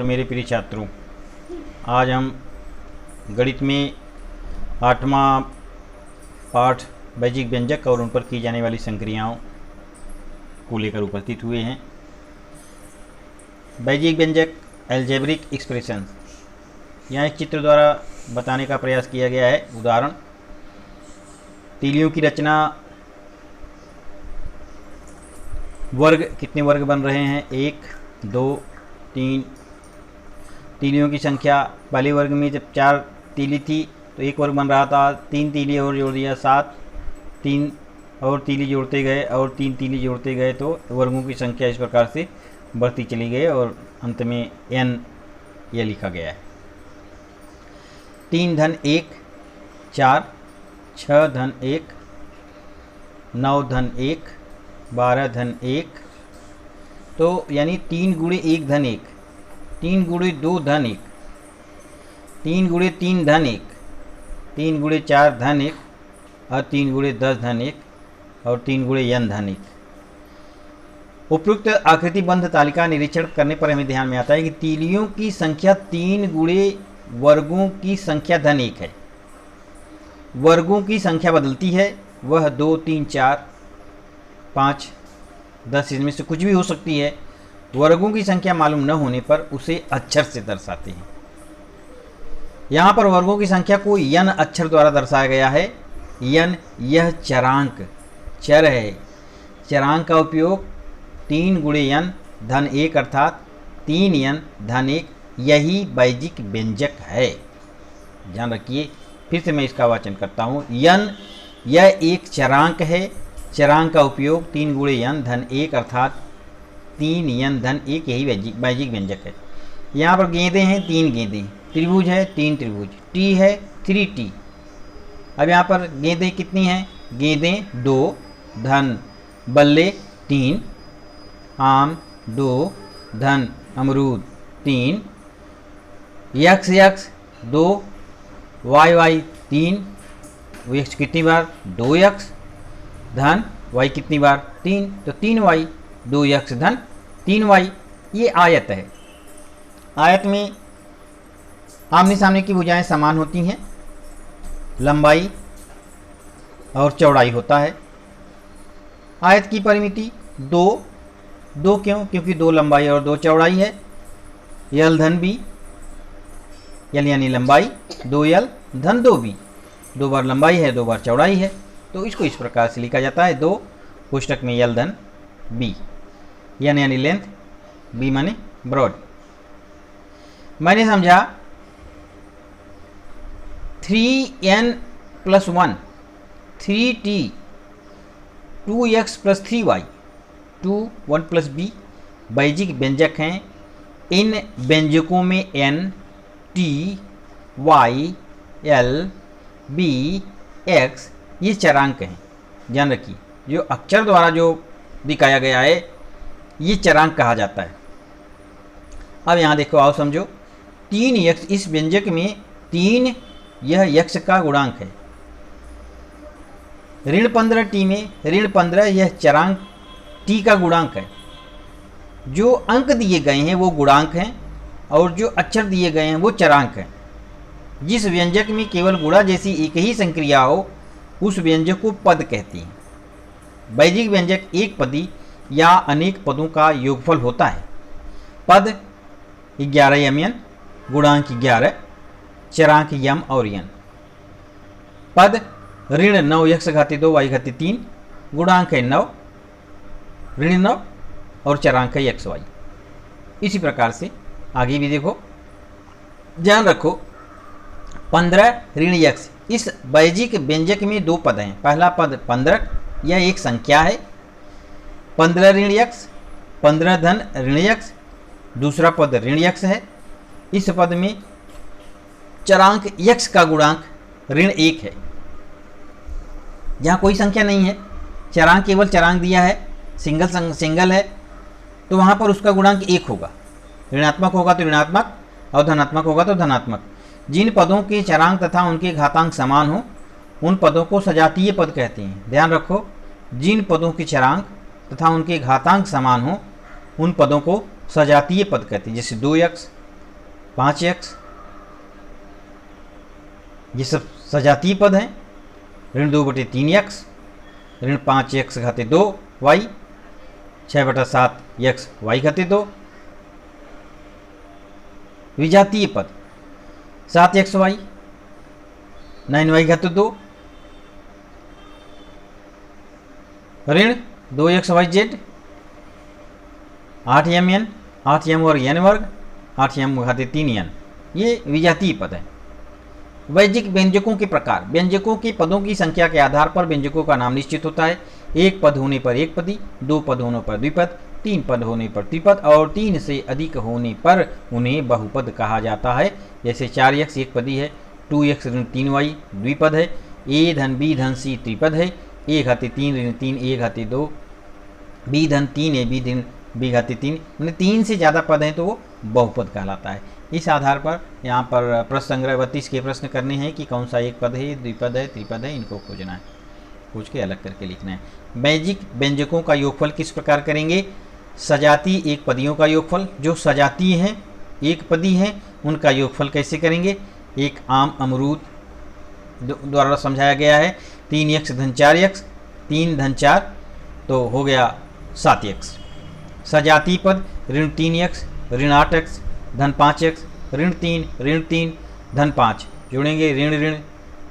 मेरे प्रिय छात्रों, आज हम गणित में 8वां पाठ वैजिक व्यंजक और उन पर की जाने वाली संक्रियाओं को लेकर उपस्थित हुए हैं। वैजिक व्यंजक एल्जेब्रिक एक्सप्रेशन, यहाँ एक चित्र द्वारा बताने का प्रयास किया गया है। उदाहरण, तीलियों की रचना, वर्ग, कितने वर्ग बन रहे हैं, 1 2 3। तीलियों की संख्या, पहले वर्ग में जब 4 तीली थी तो 1 वर्ग बन रहा था, 3 तीली और जोड़ दिया 7, 3 और तीली जोड़ते गए और 3 तीली जोड़ते गए तो वर्गों की संख्या इस प्रकार से बढ़ती चली गई और अंत में n यह लिखा गया है। 3 धन 1 4, 6 धन 1 9 धन 1 12 धन 1, तो यानी 3 गुणे 1 धन 1, 3 गुणे 2 धन 1, 3 गुणे 3 धन 1, 3 गुणे 4 धन 1 और 3 गुणे 10 धन 1 और 3 गुणे n धन 1। उपयुक्त आकृतिबंध तालिका निरीक्षण करने पर हमें ध्यान में आता है कि तीलियों की संख्या 3 गुणे वर्गों की संख्या धन 1 है। वर्गों की संख्या बदलती है, वह 2 3 4 5 10 इसमें से कुछ भी हो सकती है। वर्गों की संख्या मालूम न होने पर उसे अक्षर से दर्शाते हैं। यहाँ पर वर्गों की संख्या को n अक्षर द्वारा दर्शाया गया है। n यह चरांक चर है। चरांक का उपयोग 3 गुणे n धन 1 अर्थात 3n धन 1, यही वैजिक व्यंजक है। ध्यान रखिए, फिर से मैं इसका वाचन करता हूँ। n यह एक चरांक है। चरांक का उपयोग 3 गुणे n धन 1 अर्थात 3n धन 1, यही वैजिक व्यंजक है। यहाँ पर गेंदें हैं, 3 गेंदें, त्रिभुज है 3 त्रिभुज, टी है 3t। अब यहाँ पर गेंदें कितनी हैं? गेंदें 2 धन बल्ले 3, आम 2 धन अमरूद 3, यक्ष यक्ष 2, वाई वाई 3, यक्ष कितनी बार? 2 यक्ष धन y कितनी बार? 3, तो 3y, 2 यक्ष धन 3y। ये आयत है। आयत में आमने सामने की भुजाएं समान होती हैं, लंबाई और चौड़ाई होता है। आयत की परिमिति 2 क्यों? क्योंकि 2 लंबाई और 2 चौड़ाई है। यल धन b, यल यानी लंबाई, 2l धन 2b, 2 बार लंबाई है 2 बार चौड़ाई है, तो इसको इस प्रकार से लिखा जाता है। 2 कोष्टक में यल धन b, यन यानी लेंथ, b माने ब्रॉड। मैंने समझा 3n + 1 3t 2x + 3y 2 1 + b वैजिक व्यंजक हैं। इन व्यंजकों में n t y l b x ये चरांक हैं। ध्यान रखिए, जो अक्षर द्वारा जो दिखाया गया है ये चरांक कहा जाता है। अब यहाँ देखो, आओ समझो। 3 यक्ष, इस व्यंजक में 3 यह यक्ष का गुणांक है। ऋण 15 टी में ऋण 15 यह चरांक टी का गुणांक है। जो अंक दिए गए हैं वो गुणांक हैं और जो अक्षर दिए गए हैं वो चरांक हैं। जिस व्यंजक में केवल गुणा जैसी एक ही संक्रिया हो उस व्यंजक को पद कहते हैं। वैजिक व्यंजक एक पदी या अनेक पदों का योगफल होता है। पद 11 यमन, गुणांक 11, चरांक यम और यन। पद ऋण 9 x घाती 2 y घाती 3, गुणांक है 9, ऋण 9 और चरांक है x y। इसी प्रकार से आगे भी देखो, ध्यान रखो। 15 ऋण x, इस वैजिक व्यंजक में 2 पद हैं। पहला पद 15, यह एक संख्या है। 15 ऋण x, 15 धन ऋण x, दूसरा पद ऋण x है। इस पद में चरांक x का गुणांक ऋण 1 है। यहाँ कोई संख्या नहीं है, चरांक केवल चरांक दिया है, सिंगल है, तो वहाँ पर उसका गुणांक 1 होगा। ऋणात्मक होगा तो ऋणात्मक और धनात्मक होगा तो धनात्मक। जिन पदों के चरांक तथा उनके घातांक समान हो उन पदों को सजातीय पद कहते हैं। ध्यान रखो, जिन पदों के चरांक तथा उनके घातांक समान हो उन पदों को सजातीय पद कहते हैं। जैसे 2x 5x, ये सब सजातीय पद हैं। ऋण 2/3x, ऋण 5x घाते 2y, 6/7x y घाते 2। विजातीय पद 7xy, 9y घाते 2, ऋण 2xyz, 8mn, 8m वर्ग n वर्ग, 8m घाते 3n, ये विजातीय पद है। वैदिक व्यंजकों के प्रकार, व्यंजकों के पदों की संख्या के आधार पर व्यंजकों का नाम निश्चित होता है। एक पद होने पर एक पदी, 2 पद होने पर द्विपद, 3 पद होने पर त्रिपद और 3 से अधिक होने पर उन्हें बहुपद कहा जाता है। जैसे 4x एक पदी है, 2x ऋण 3y द्विपद है, a धन b धन c त्रिपद है, a घाते 3 ऋण 3 a घाते 2, b धन 3 a b ऋण b घाते 3, मतलब 3 से ज़्यादा पद हैं तो वो बहुपद कहलाता है। इस आधार पर यहाँ पर प्रश्न संग्रह 32 के प्रश्न करने हैं कि कौन सा एक पद है, द्विपद है, त्रिपद है, इनको खोजना है, खोज के अलग करके लिखना है। वैदिक व्यंजकों का योगफल किस प्रकार करेंगे? सजातीय एक पदियों का योगफल, जो सजातीय हैं एक पदी हैं उनका योगफल कैसे करेंगे? एक आम अमरूद द्वारा समझाया गया है। 3x धन 4x, 3 धन 4 तो हो गया 7x। सजातीय पद ऋण 3x, ऋण 8x, धन 5x, ऋण 3 धन 5 जोड़ेंगे, ऋण ऋण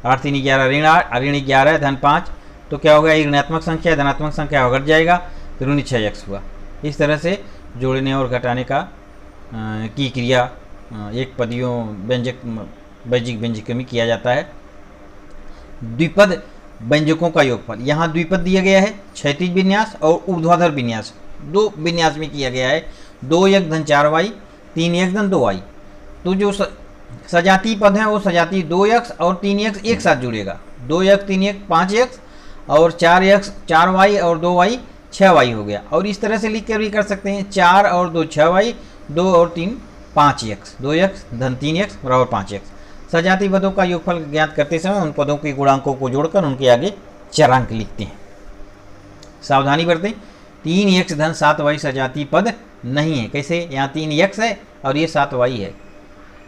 8 3 11 ऋण 8 ऋण 11 धन 5 तो क्या होगा? एक ऋणात्मक संख्या धनात्मक संख्या घट जाएगा तो ऋण 6x हुआ। इस तरह से जोड़ने और घटाने का की क्रिया एक पदियों व्यंजक वैदिक व्यंजकों में किया जाता है। द्विपद व्यंजकों का योगफल, यहाँ द्विपद दिया गया है, क्षैतिज विन्यास और ऊर्ध्वाधर विन्यास, 2 विन्यास में किया गया है। 2x धन 4y, 3x धन 2y। तो जो सजातीय पद है वो सजातीय 2x और 3x एक साथ जुड़ेगा, 2x 3x 5x और 4x 4y और 2y 6y हो गया। और इस तरह से लिख कर भी कर सकते हैं, 4 और 2 6y, 2 और 3 5x, 2x धन 3x बराबर 5x। सजातीय पदों का योगफल ज्ञात करते समय उन पदों के गुणांकों को जोड़कर उनके आगे चरांक लिखते हैं। सावधानी बरतें, 3x धन 7y सजातीय पद नहीं है। कैसे? यहाँ 3x है और ये 7y है,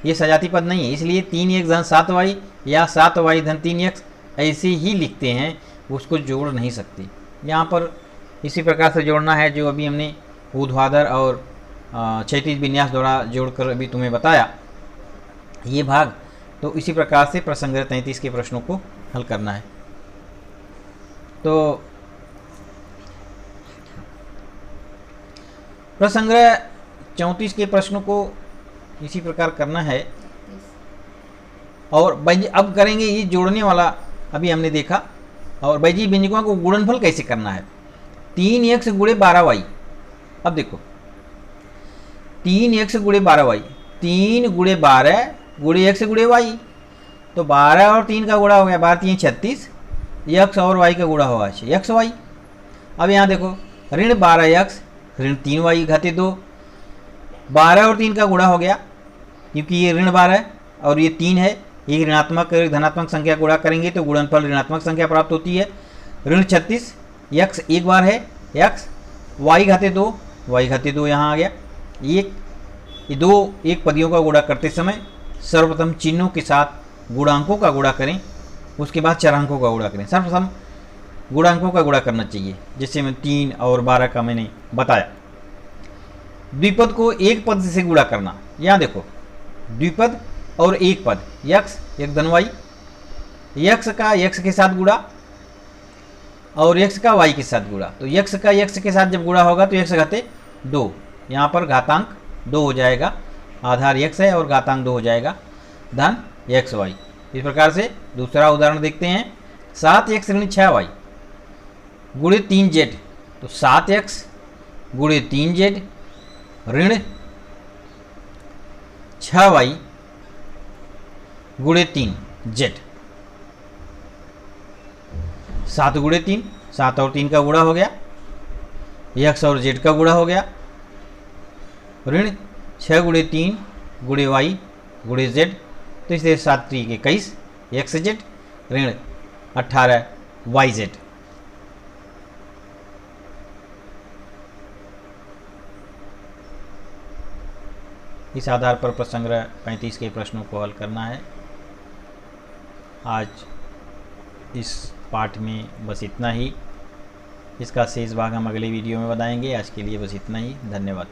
ये सजातीय पद नहीं है, इसलिए 3x धन 7y या 7y धन 3x ऐसे ही लिखते हैं, उसको जोड़ नहीं सकते। यहाँ पर इसी प्रकार से जोड़ना है जो अभी हमने ऊर्ध्वाधर और क्षैतिज विन्यास द्वारा जोड़कर अभी तुम्हें बताया ये भाग। तो इसी प्रकार से प्रश्न संग्रह 33 के प्रश्नों को हल करना है। तो प्रश्न संग्रह 34 के प्रश्नों को इसी प्रकार करना है। और अब करेंगे ये जोड़ने वाला, अभी हमने देखा। और वैदिक व्यंजकों को गुणनफल कैसे करना है? 3x गुणे 12y। अब देखो 3x गुणे 12y, 3 गुणे 12 गुणे x गुणे y, तो 12 और 3 का गुणा हो गया, 12 3 36, x और y का गुणा होगा xy। अब यहाँ देखो ऋण 12x ऋण 3y घाते 2, 12 और 3 का गुणा हो गया क्योंकि ये ऋण 12 और ये 3 है, एक ऋणात्मक और धनात्मक संख्या गुणा करेंगे तो गुणनफल ऋणात्मक संख्या प्राप्त होती है। ऋण 36, x एक बार है x, y घाते 2, y घाते 2 यहाँ आ गया। ये दो एक पदियों का गुणा करते समय सर्वप्रथम चिन्हों के साथ गुणांकों का गुणा करें, उसके बाद चरांकों का गुणा करें। सर्वप्रथम गुणांकों का गुणा करना चाहिए, जैसे मैं 3 और 12 का मैंने बताया। द्विपद को एक पद से गुणा करना, यहाँ देखो द्विपद और एक पद x एक धन y, x का x के साथ गुणा और x का y के साथ गुणा, तो x का x के साथ जब गुणा होगा तो x घाते 2, यहाँ पर घातांक 2 हो जाएगा, आधार x है और घातांक 2 हो जाएगा, धन xy। इस प्रकार से दूसरा उदाहरण देखते हैं। 7x ऋण 6y गुणे 3z, तो 7x गुणे 3z ऋण 6y गुणे 3z। 7 गुणे 3, 7 और 3 का गुणा हो गया, x और z का गुणा हो गया, ऋण 6 गुणे 3 गुणे y गुणे z, तो इसलिए 7 3 21 xz ऋण 18 yz। इस आधार पर प्रसंग्रह 35 के प्रश्नों को हल करना है। आज इस पाठ में बस इतना ही। इसका शेष भाग हम अगले वीडियो में बताएंगे। आज के लिए बस इतना ही। धन्यवाद।